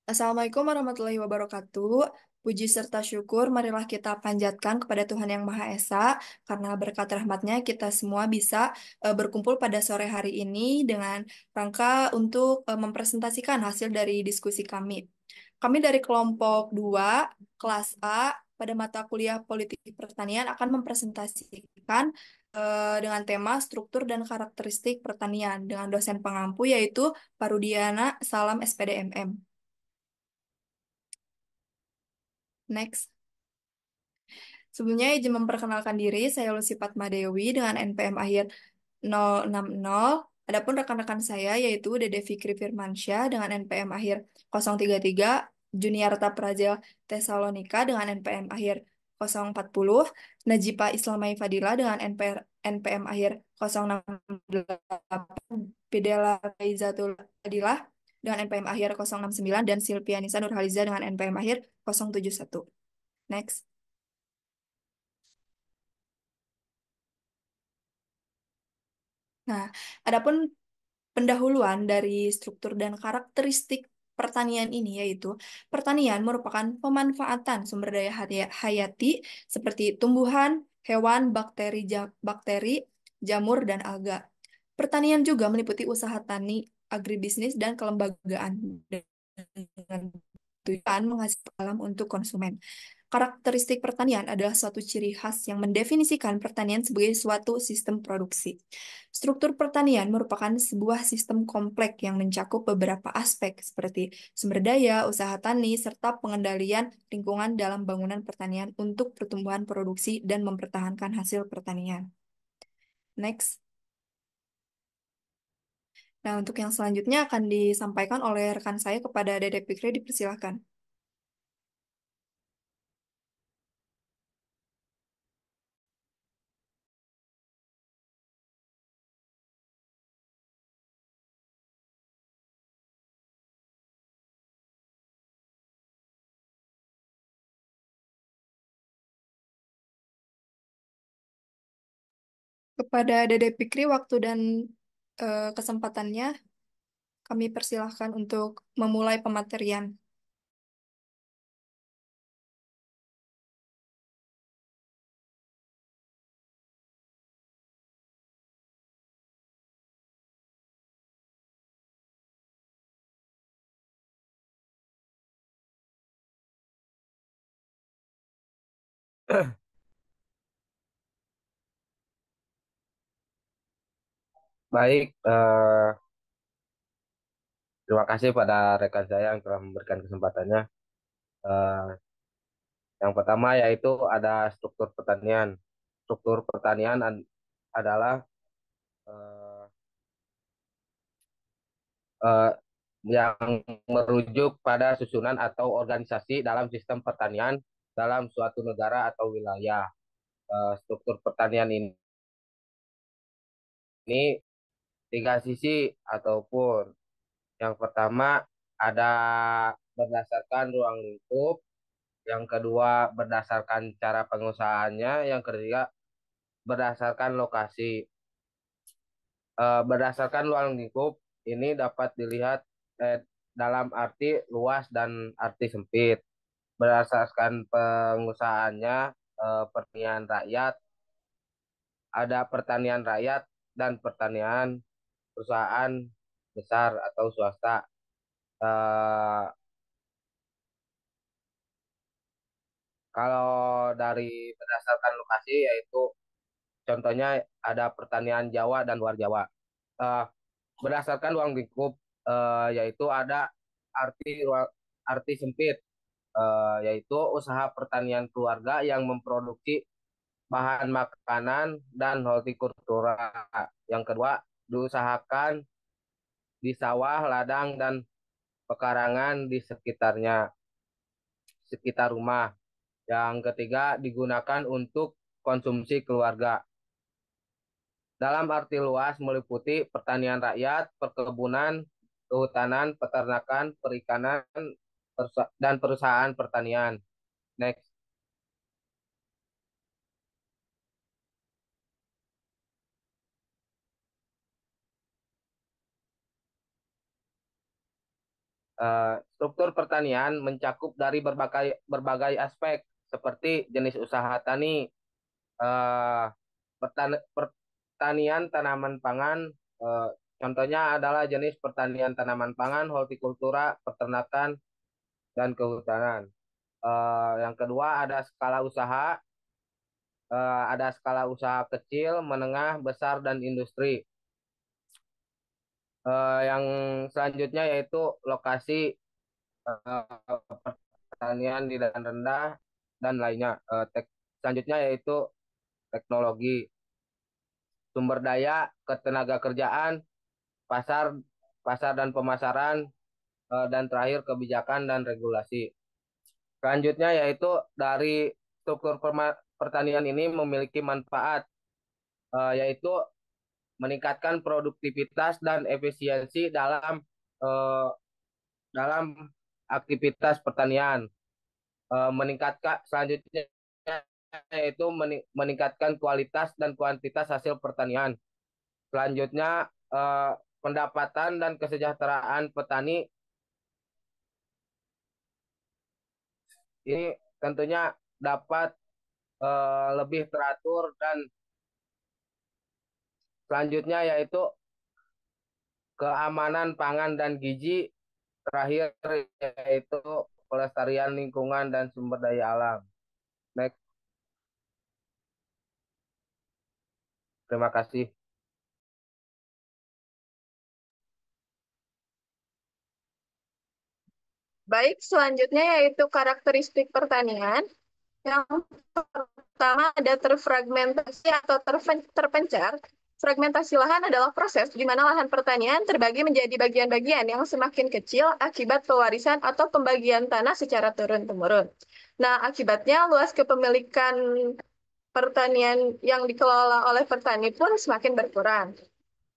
Assalamualaikum warahmatullahi wabarakatuh. Puji serta syukur marilah kita panjatkan kepada Tuhan Yang Maha Esa, karena berkat rahmatnya kita semua bisa berkumpul pada sore hari ini dengan rangka untuk mempresentasikan hasil dari diskusi kami. Kami dari kelompok 2 kelas A, pada mata kuliah Politik Pertanian akan mempresentasikan dengan tema struktur dan karakteristik pertanian dengan dosen pengampu yaitu Parudiana Salam SPDMM. Next. Sebelumnya izin memperkenalkan diri, saya Lucy Fatmadewi dengan NPM akhir 060. Adapun rekan-rekan saya yaitu Dede Fikri Firmansyah dengan NPM akhir 033, Juniarta Praja Tesalonika dengan NPM akhir 040, Najipa Islamai Fadila dengan NPM akhir 068, Fidela Raizatul Fadilah dengan NPM akhir 069, dan Silvianisa Nurhaliza dengan NPM akhir 071. Next. Nah, adapun pendahuluan dari struktur dan karakteristik pertanian ini yaitu pertanian merupakan pemanfaatan sumber daya hayati seperti tumbuhan, hewan, bakteri, jamur, dan alga. Pertanian juga meliputi usaha tani, agribisnis, dan kelembagaan dengan tujuan menghasilkan alam untuk konsumen. Karakteristik pertanian adalah suatu ciri khas yang mendefinisikan pertanian sebagai suatu sistem produksi. Struktur pertanian merupakan sebuah sistem kompleks yang mencakup beberapa aspek seperti sumber daya, usaha tani, serta pengendalian lingkungan dalam bangunan pertanian untuk pertumbuhan produksi dan mempertahankan hasil pertanian. Next. Nah, untuk yang selanjutnya akan disampaikan oleh rekan saya kepada Dede Fikri, dipersilahkan. Kepada Dede Fikri, waktu dan kesempatannya kami persilahkan untuk memulai pematerian. Baik, terima kasih pada rekan saya yang telah memberikan kesempatannya. Eh, yang pertama yaitu ada struktur pertanian. Struktur pertanian adalah eh, eh, yang merujuk pada susunan atau organisasi dalam sistem pertanian dalam suatu negara atau wilayah. Struktur pertanian ini tiga sisi ataupun yang pertama ada berdasarkan ruang lingkup. Yang kedua berdasarkan cara pengusahaannya, yang ketiga berdasarkan lokasi. Berdasarkan ruang lingkup ini dapat dilihat dalam arti luas dan arti sempit. Berdasarkan pengusahaannya, pertanian rakyat, ada pertanian rakyat dan pertanian perusahaan besar atau swasta. Eh, Kalau dari berdasarkan lokasi yaitu contohnya ada pertanian Jawa dan luar Jawa. Eh, Berdasarkan ruang lingkup, yaitu ada arti sempit, yaitu usaha pertanian keluarga yang memproduksi bahan makanan dan hortikultura. Yang kedua, diusahakan di sawah, ladang, dan pekarangan di sekitar rumah. Yang ketiga, digunakan untuk konsumsi keluarga. Dalam arti luas meliputi pertanian rakyat, perkebunan, kehutanan, peternakan, perikanan, dan perusahaan pertanian. Next. Struktur pertanian mencakup dari berbagai berbagai aspek seperti jenis usaha tani, eh, pertanian tanaman pangan, eh, contohnya adalah jenis pertanian tanaman pangan, hortikultura, peternakan, dan kehutanan. Yang kedua ada skala usaha kecil, menengah, besar, dan industri. Yang selanjutnya yaitu lokasi pertanian di dataran rendah dan lainnya. Selanjutnya yaitu teknologi, sumber daya, ketenaga kerjaan, pasar, pasar dan pemasaran, dan terakhir kebijakan dan regulasi. Selanjutnya yaitu dari struktur pertanian ini memiliki manfaat, yaitu meningkatkan produktivitas dan efisiensi eh, dalam aktivitas pertanian. Meningkatkan selanjutnya yaitu meningkatkan kualitas dan kuantitas hasil pertanian. Selanjutnya pendapatan dan kesejahteraan petani ini tentunya dapat lebih teratur dan selanjutnya yaitu keamanan pangan dan gizi, terakhir yaitu pelestarian lingkungan dan sumber daya alam. Next, terima kasih. Baik, selanjutnya yaitu karakteristik pertanian. Yang pertama ada terfragmentasi atau terpencar. Fragmentasi lahan adalah proses di mana lahan pertanian terbagi menjadi bagian-bagian yang semakin kecil akibat pewarisan atau pembagian tanah secara turun-temurun. Nah, akibatnya luas kepemilikan pertanian yang dikelola oleh petani pun semakin berkurang.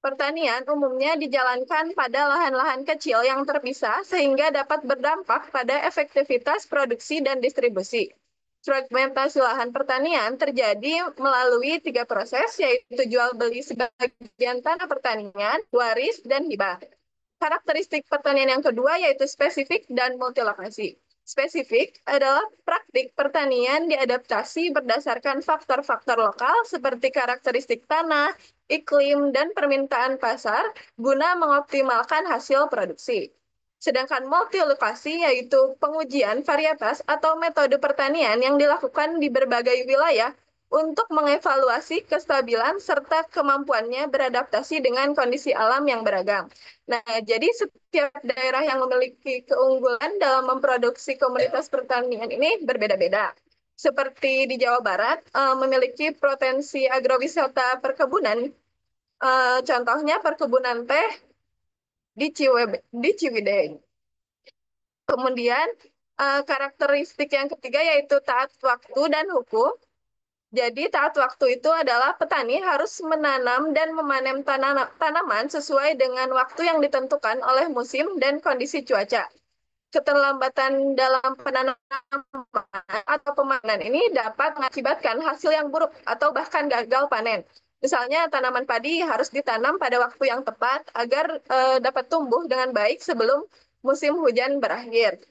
Pertanian umumnya dijalankan pada lahan-lahan kecil yang terpisah sehingga dapat berdampak pada efektivitas produksi dan distribusi. Fragmentasi lahan pertanian terjadi melalui tiga proses, yaitu jual beli sebagian tanah pertanian, waris, dan hibah. Karakteristik pertanian yang kedua yaitu spesifik dan multilokasi. Spesifik adalah praktik pertanian diadaptasi berdasarkan faktor-faktor lokal seperti karakteristik tanah, iklim, dan permintaan pasar guna mengoptimalkan hasil produksi. Sedangkan multilokasi yaitu pengujian varietas atau metode pertanian yang dilakukan di berbagai wilayah untuk mengevaluasi kestabilan serta kemampuannya beradaptasi dengan kondisi alam yang beragam. Nah, jadi setiap daerah yang memiliki keunggulan dalam memproduksi komunitas pertanian ini berbeda-beda. Seperti di Jawa Barat, memiliki potensi agrowisata perkebunan, contohnya perkebunan teh di Ciwidey. Kemudian, karakteristik yang ketiga yaitu taat waktu dan hukum. Jadi taat waktu itu adalah petani harus menanam dan memanen tanaman sesuai dengan waktu yang ditentukan oleh musim dan kondisi cuaca. Keterlambatan dalam penanaman atau pemanen ini dapat mengakibatkan hasil yang buruk atau bahkan gagal panen. Misalnya tanaman padi harus ditanam pada waktu yang tepat agar dapat tumbuh dengan baik sebelum musim hujan berakhir.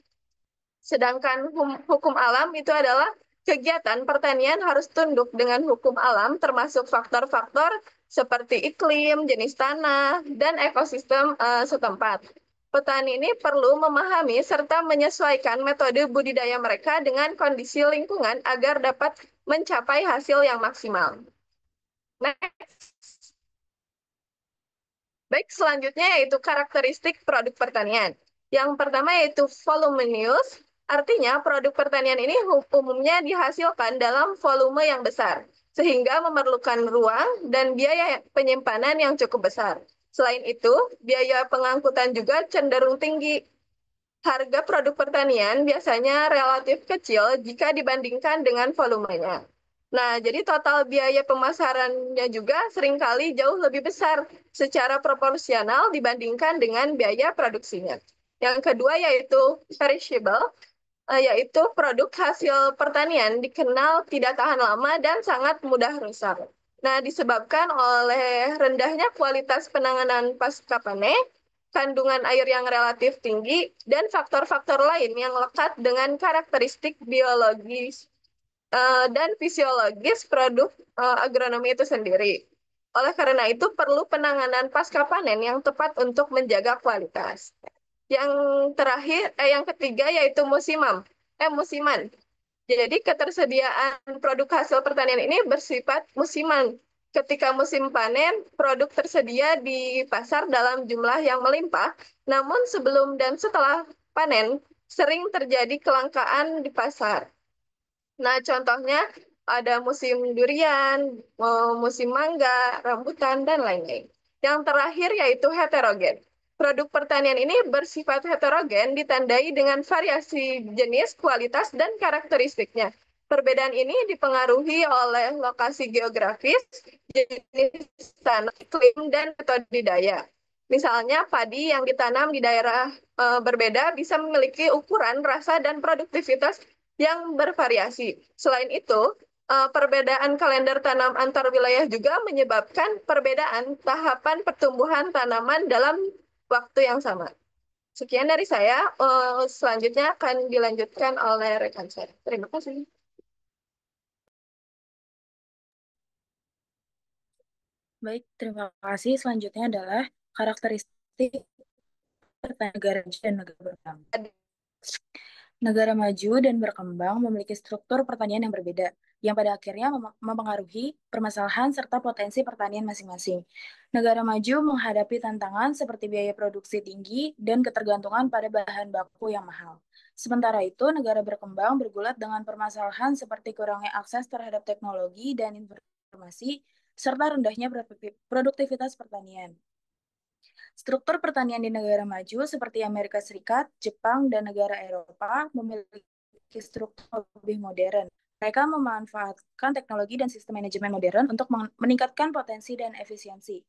Sedangkan hukum alam itu adalah kegiatan pertanian harus tunduk dengan hukum alam termasuk faktor-faktor seperti iklim, jenis tanah, dan ekosistem setempat. Petani ini perlu memahami serta menyesuaikan metode budidaya mereka dengan kondisi lingkungan agar dapat mencapai hasil yang maksimal. Next. Baik, selanjutnya yaitu karakteristik produk pertanian. Yang pertama yaitu voluminous, artinya produk pertanian ini umumnya dihasilkan dalam volume yang besar, sehingga memerlukan ruang dan biaya penyimpanan yang cukup besar. Selain itu, biaya pengangkutan juga cenderung tinggi. Harga produk pertanian biasanya relatif kecil jika dibandingkan dengan volumenya. Nah, jadi total biaya pemasarannya juga seringkali jauh lebih besar secara proporsional dibandingkan dengan biaya produksinya. Yang kedua yaitu perishable, yaitu produk hasil pertanian dikenal tidak tahan lama dan sangat mudah rusak. Nah, disebabkan oleh rendahnya kualitas penanganan pasca panen, kandungan air yang relatif tinggi, dan faktor-faktor lain yang lekat dengan karakteristik biologis dan fisiologis produk agronomi itu sendiri. Oleh karena itu, perlu penanganan pasca panen yang tepat untuk menjaga kualitas. Yang yang ketiga yaitu musiman. Jadi ketersediaan produk hasil pertanian ini bersifat musiman. Ketika musim panen, produk tersedia di pasar dalam jumlah yang melimpah, namun sebelum dan setelah panen sering terjadi kelangkaan di pasar. Nah, contohnya ada musim durian, musim mangga, rambutan, dan lain-lain. Yang terakhir yaitu heterogen. Produk pertanian ini bersifat heterogen ditandai dengan variasi jenis, kualitas, dan karakteristiknya. Perbedaan ini dipengaruhi oleh lokasi geografis, jenis tanah, iklim, dan metode daya. Misalnya, padi yang ditanam di daerah berbeda bisa memiliki ukuran, rasa, dan produktivitas yang bervariasi. Selain itu, perbedaan kalender tanam antar wilayah juga menyebabkan perbedaan tahapan pertumbuhan tanaman dalam waktu yang sama. Sekian dari saya, selanjutnya akan dilanjutkan oleh rekan saya. Terima kasih. Baik, terima kasih. Selanjutnya adalah karakteristik negara dan negara berkembang. Negara maju dan berkembang memiliki struktur pertanian yang berbeda, yang pada akhirnya mempengaruhi permasalahan serta potensi pertanian masing-masing. Negara maju menghadapi tantangan seperti biaya produksi tinggi dan ketergantungan pada bahan baku yang mahal. Sementara itu, negara berkembang bergulat dengan permasalahan seperti kurangnya akses terhadap teknologi dan informasi, serta rendahnya produktivitas pertanian. Struktur pertanian di negara maju seperti Amerika Serikat, Jepang, dan negara Eropa memiliki struktur lebih modern. Mereka memanfaatkan teknologi dan sistem manajemen modern untuk meningkatkan potensi dan efisiensi.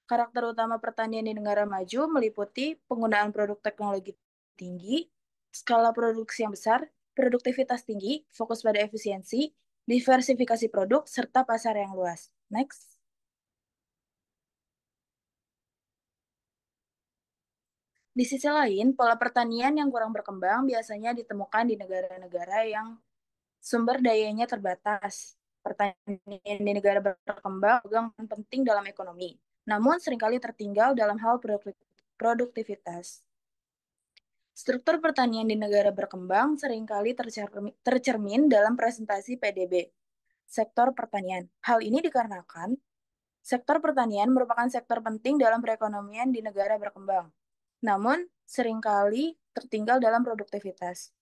Karakter utama pertanian di negara maju meliputi penggunaan produk teknologi tinggi, skala produksi yang besar, produktivitas tinggi, fokus pada efisiensi, diversifikasi produk, serta pasar yang luas. Next. Di sisi lain, pola pertanian yang kurang berkembang biasanya ditemukan di negara-negara yang sumber dayanya terbatas. Pertanian di negara berkembang pegang penting dalam ekonomi, namun seringkali tertinggal dalam hal produktivitas. Struktur pertanian di negara berkembang seringkali tercermin dalam presentasi PDB, sektor pertanian. Hal ini dikarenakan sektor pertanian merupakan sektor penting dalam perekonomian di negara berkembang, namun seringkali tertinggal dalam produktivitas.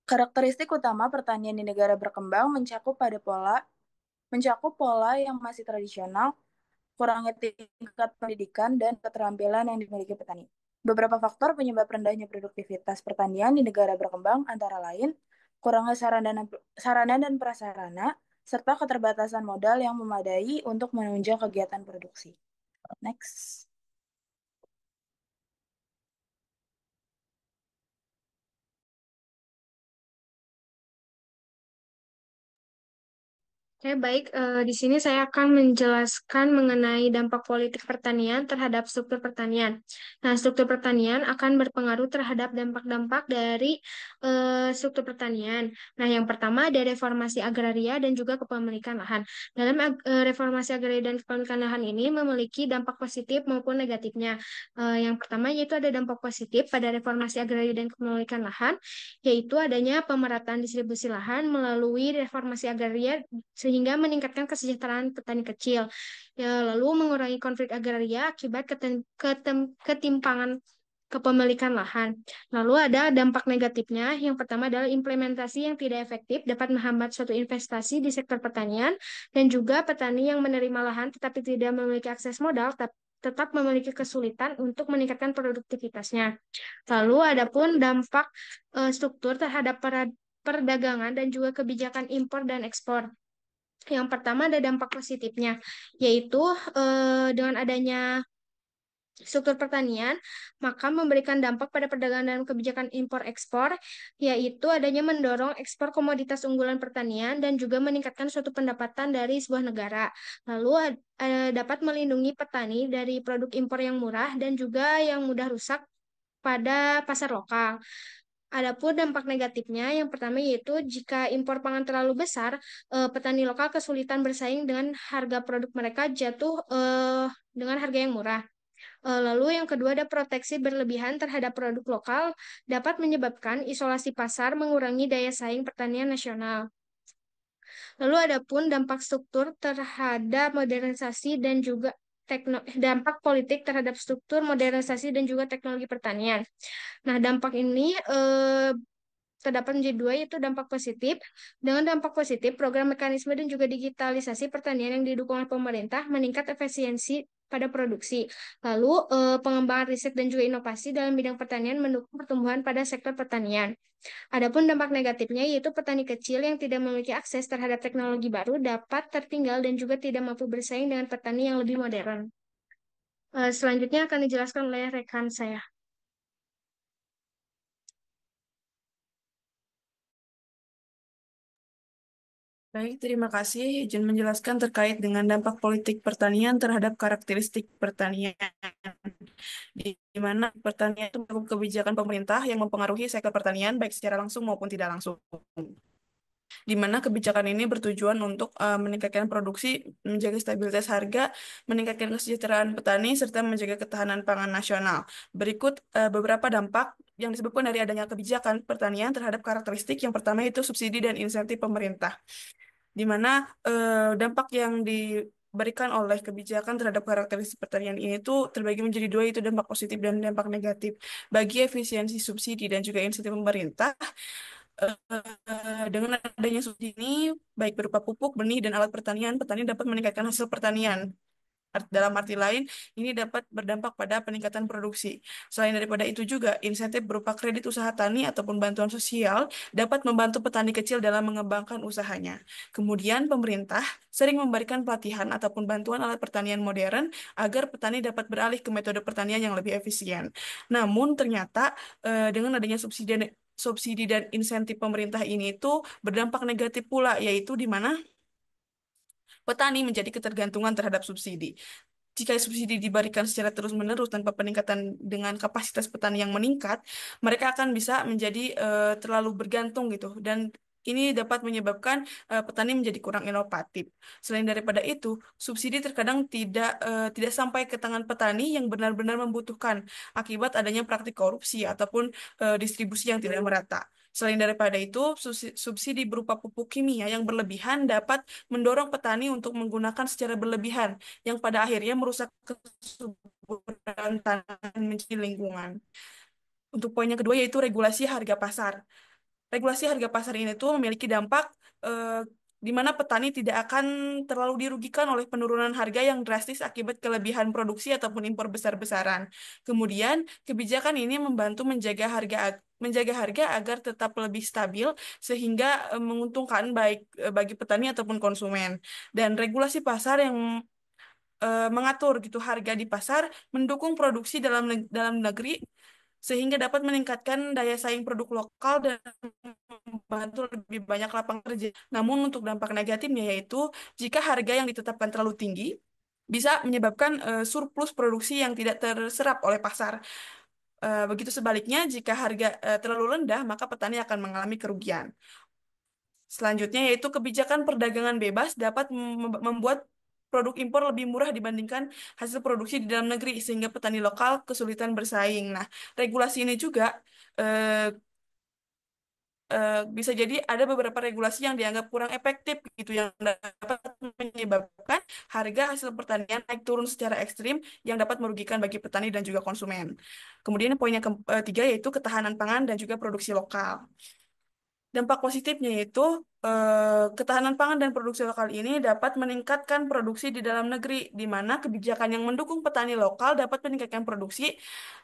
Karakteristik utama pertanian di negara berkembang mencakup pola yang masih tradisional, kurangnya tingkat pendidikan dan keterampilan yang dimiliki petani. Beberapa faktor penyebab rendahnya produktivitas pertanian di negara berkembang antara lain kurangnya sarana dan prasarana, serta keterbatasan modal yang memadai untuk menunjang kegiatan produksi. Next. Oke, baik. Di sini saya akan menjelaskan mengenai dampak politik pertanian terhadap struktur pertanian. Nah, struktur pertanian akan berpengaruh terhadap dampak-dampak dari struktur pertanian. Nah, yang pertama ada reformasi agraria dan juga kepemilikan lahan. Dalam reformasi agraria dan kepemilikan lahan ini memiliki dampak positif maupun negatifnya. Yang pertama yaitu ada dampak positif pada reformasi agraria dan kepemilikan lahan, yaitu adanya pemerataan distribusi lahan melalui reformasi agraria sehingga meningkatkan kesejahteraan petani kecil. Ya, lalu mengurangi konflik agraria akibat ketimpangan kepemilikan lahan. Lalu ada dampak negatifnya. Yang pertama adalah implementasi yang tidak efektif dapat menghambat suatu investasi di sektor pertanian dan juga petani yang menerima lahan tetapi tidak memiliki akses modal tetap memiliki kesulitan untuk meningkatkan produktivitasnya. Lalu adapun dampak struktur terhadap perdagangan dan juga kebijakan impor dan ekspor. Yang pertama ada dampak positifnya, yaitu dengan adanya struktur pertanian, maka memberikan dampak pada perdagangan dan kebijakan impor-ekspor, yaitu adanya mendorong ekspor komoditas unggulan pertanian dan juga meningkatkan suatu pendapatan dari sebuah negara. Lalu dapat melindungi petani dari produk impor yang murah dan juga yang mudah rusak pada pasar lokal. Adapun dampak negatifnya, yang pertama yaitu jika impor pangan terlalu besar, petani lokal kesulitan bersaing dengan harga produk mereka jatuh dengan harga yang murah. Lalu yang kedua ada proteksi berlebihan terhadap produk lokal dapat menyebabkan isolasi pasar, mengurangi daya saing pertanian nasional. Lalu adapun dampak struktur terhadap modernisasi dan juga dampak politik terhadap struktur modernisasi dan juga teknologi pertanian. Nah, dampak ini terdapat menjadi dua, yaitu dampak positif. Dengan dampak positif, program mekanisme dan juga digitalisasi pertanian yang didukung oleh pemerintah meningkat efisiensi pada produksi. Lalu, pengembangan riset dan juga inovasi dalam bidang pertanian mendukung pertumbuhan pada sektor pertanian. Adapun dampak negatifnya, yaitu petani kecil yang tidak memiliki akses terhadap teknologi baru dapat tertinggal dan juga tidak mampu bersaing dengan petani yang lebih modern. Selanjutnya akan dijelaskan oleh rekan saya. Baik, terima kasih. Izin menjelaskan terkait dengan dampak politik pertanian terhadap karakteristik pertanian, di mana pertanian itu merupakan kebijakan pemerintah yang mempengaruhi sektor pertanian baik secara langsung maupun tidak langsung. Di mana kebijakan ini bertujuan untuk meningkatkan produksi, menjaga stabilitas harga, meningkatkan kesejahteraan petani, serta menjaga ketahanan pangan nasional. Berikut beberapa dampak yang disebabkan dari adanya kebijakan pertanian terhadap karakteristik. Yang pertama itu subsidi dan insentif pemerintah, di mana dampak yang diberikan oleh kebijakan terhadap karakteristik pertanian ini tuh terbagi menjadi dua, yaitu dampak positif dan dampak negatif. Bagi efisiensi subsidi dan juga insentif pemerintah, dengan adanya subsidi ini, baik berupa pupuk, benih, dan alat pertanian, petani dapat meningkatkan hasil pertanian. Dalam arti lain, ini dapat berdampak pada peningkatan produksi. Selain daripada itu juga, insentif berupa kredit usaha tani ataupun bantuan sosial dapat membantu petani kecil dalam mengembangkan usahanya. Kemudian, pemerintah sering memberikan pelatihan ataupun bantuan alat pertanian modern agar petani dapat beralih ke metode pertanian yang lebih efisien. Namun, ternyata dengan adanya subsidi dan insentif pemerintah ini itu berdampak negatif pula, yaitu di mana petani menjadi ketergantungan terhadap subsidi. Jika subsidi diberikan secara terus-menerus tanpa peningkatan dengan kapasitas petani yang meningkat, mereka akan bisa menjadi terlalu bergantung gitu, dan ini dapat menyebabkan petani menjadi kurang inovatif. Selain daripada itu, subsidi terkadang tidak sampai ke tangan petani yang benar-benar membutuhkan akibat adanya praktik korupsi ataupun distribusi yang tidak merata. Selain daripada itu, subsidi berupa pupuk kimia yang berlebihan dapat mendorong petani untuk menggunakan secara berlebihan, yang pada akhirnya merusak kesuburan tanah menjadi lingkungan. Untuk poin yang kedua yaitu regulasi harga pasar. Regulasi harga pasar ini tuh memiliki dampak eh, di mana petani tidak akan terlalu dirugikan oleh penurunan harga yang drastis akibat kelebihan produksi ataupun impor besar-besaran. Kemudian, kebijakan ini membantu menjaga harga agar tetap lebih stabil sehingga menguntungkan baik bagi petani ataupun konsumen. Dan regulasi pasar yang mengatur gitu harga di pasar mendukung produksi dalam negeri sehingga dapat meningkatkan daya saing produk lokal dan membantu lebih banyak lapangan kerja. Namun untuk dampak negatifnya yaitu jika harga yang ditetapkan terlalu tinggi bisa menyebabkan surplus produksi yang tidak terserap oleh pasar. Begitu sebaliknya, jika harga terlalu rendah, maka petani akan mengalami kerugian. Selanjutnya yaitu kebijakan perdagangan bebas dapat membuat produk impor lebih murah dibandingkan hasil produksi di dalam negeri sehingga petani lokal kesulitan bersaing. Nah, regulasi ini juga eh, bisa jadi ada beberapa regulasi yang dianggap kurang efektif gitu yang dapat menyebabkan harga hasil pertanian naik turun secara ekstrim yang dapat merugikan bagi petani dan juga konsumen. Kemudian poin yang ketiga yaitu ketahanan pangan dan juga produksi lokal. Dampak positifnya yaitu ketahanan pangan dan produksi lokal ini dapat meningkatkan produksi di dalam negeri, di mana kebijakan yang mendukung petani lokal dapat meningkatkan produksi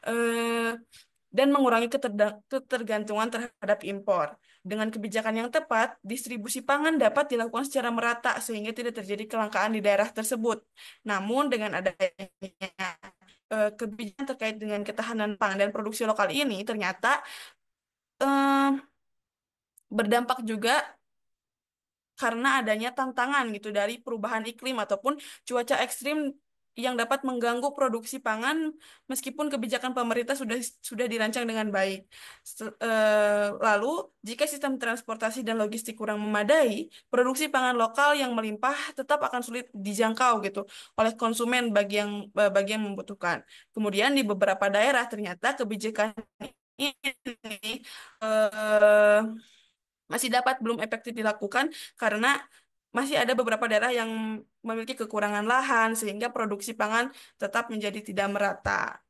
eh, dan mengurangi ketergantungan terhadap impor. Dengan kebijakan yang tepat, distribusi pangan dapat dilakukan secara merata sehingga tidak terjadi kelangkaan di daerah tersebut. Namun dengan adanya kebijakan terkait dengan ketahanan pangan dan produksi lokal ini ternyata eh, berdampak juga karena adanya tantangan gitu dari perubahan iklim ataupun cuaca ekstrim yang dapat mengganggu produksi pangan meskipun kebijakan pemerintah sudah dirancang dengan baik. Lalu, jika sistem transportasi dan logistik kurang memadai, produksi pangan lokal yang melimpah tetap akan sulit dijangkau gitu oleh konsumen bagi yang membutuhkan. Kemudian di beberapa daerah ternyata kebijakan ini eh, masih dapat belum efektif dilakukan karena masih ada beberapa daerah yang memiliki kekurangan lahan sehingga produksi pangan tetap menjadi tidak merata.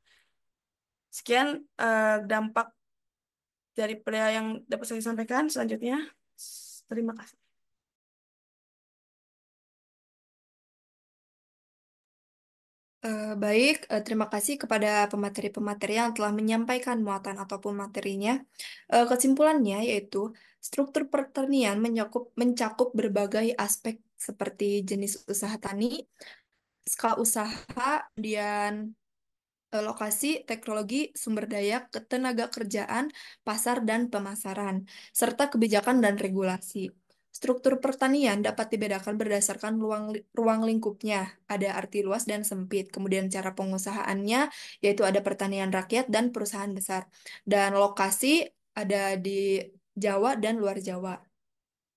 Sekian dampak dari pria yang dapat saya sampaikan. Selanjutnya, terima kasih. Baik, terima kasih kepada pemateri-pemateri yang telah menyampaikan muatan ataupun materinya. Kesimpulannya yaitu struktur pertanian mencakup berbagai aspek seperti jenis usaha tani, skala usaha, kemudian lokasi, teknologi, sumber daya, ketenaga kerjaan, pasar dan pemasaran, serta kebijakan dan regulasi. Struktur pertanian dapat dibedakan berdasarkan ruang lingkupnya, ada arti luas dan sempit. Kemudian cara pengusahaannya, yaitu ada pertanian rakyat dan perusahaan besar. Dan lokasi ada di Jawa dan luar Jawa.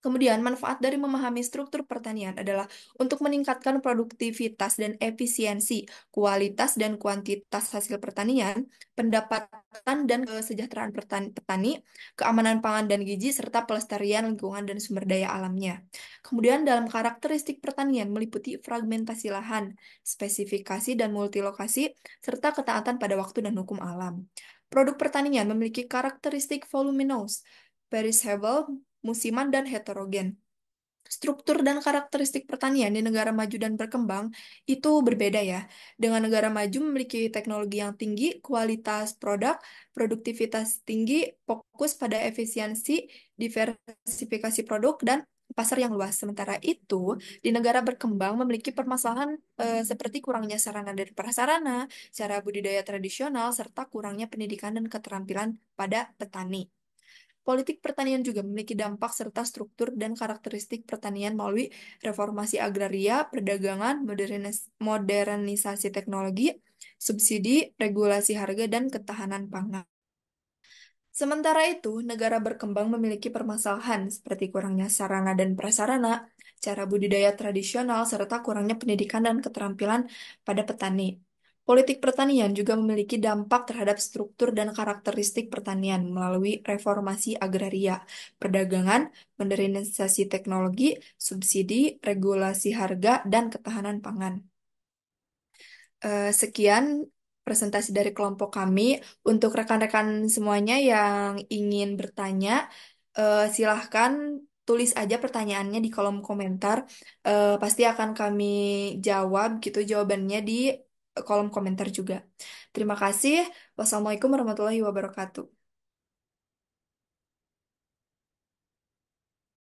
Kemudian, manfaat dari memahami struktur pertanian adalah untuk meningkatkan produktivitas dan efisiensi, kualitas dan kuantitas hasil pertanian, pendapatan dan kesejahteraan petani, keamanan pangan dan gizi, serta pelestarian lingkungan dan sumber daya alamnya. Kemudian, dalam karakteristik pertanian meliputi fragmentasi lahan, spesifikasi dan multilokasi, serta ketaatan pada waktu dan hukum alam. Produk pertanian memiliki karakteristik voluminous, perishable, musiman, dan heterogen. Struktur dan karakteristik pertanian di negara maju dan berkembang itu berbeda ya. Dengan negara maju memiliki teknologi yang tinggi, kualitas produk, produktivitas tinggi, fokus pada efisiensi, diversifikasi produk, dan pasar yang luas. Sementara itu, di negara berkembang memiliki permasalahan seperti kurangnya sarana dan prasarana, cara budidaya tradisional, serta kurangnya pendidikan dan keterampilan pada petani. Politik pertanian juga memiliki dampak serta struktur dan karakteristik pertanian melalui reformasi agraria, perdagangan, modernisasi teknologi, subsidi, regulasi harga, dan ketahanan pangan. Sementara itu, negara berkembang memiliki permasalahan seperti kurangnya sarana dan prasarana, cara budidaya tradisional, serta kurangnya pendidikan dan keterampilan pada petani. Politik pertanian juga memiliki dampak terhadap struktur dan karakteristik pertanian melalui reformasi agraria, perdagangan, modernisasi teknologi, subsidi, regulasi harga, dan ketahanan pangan. Sekian presentasi dari kelompok kami. Untuk rekan-rekan semuanya yang ingin bertanya, silahkan tulis aja pertanyaannya di kolom komentar. Pasti akan kami jawab gitu jawabannya di kolom komentar juga. Terima kasih. Wassalamualaikum warahmatullahi wabarakatuh.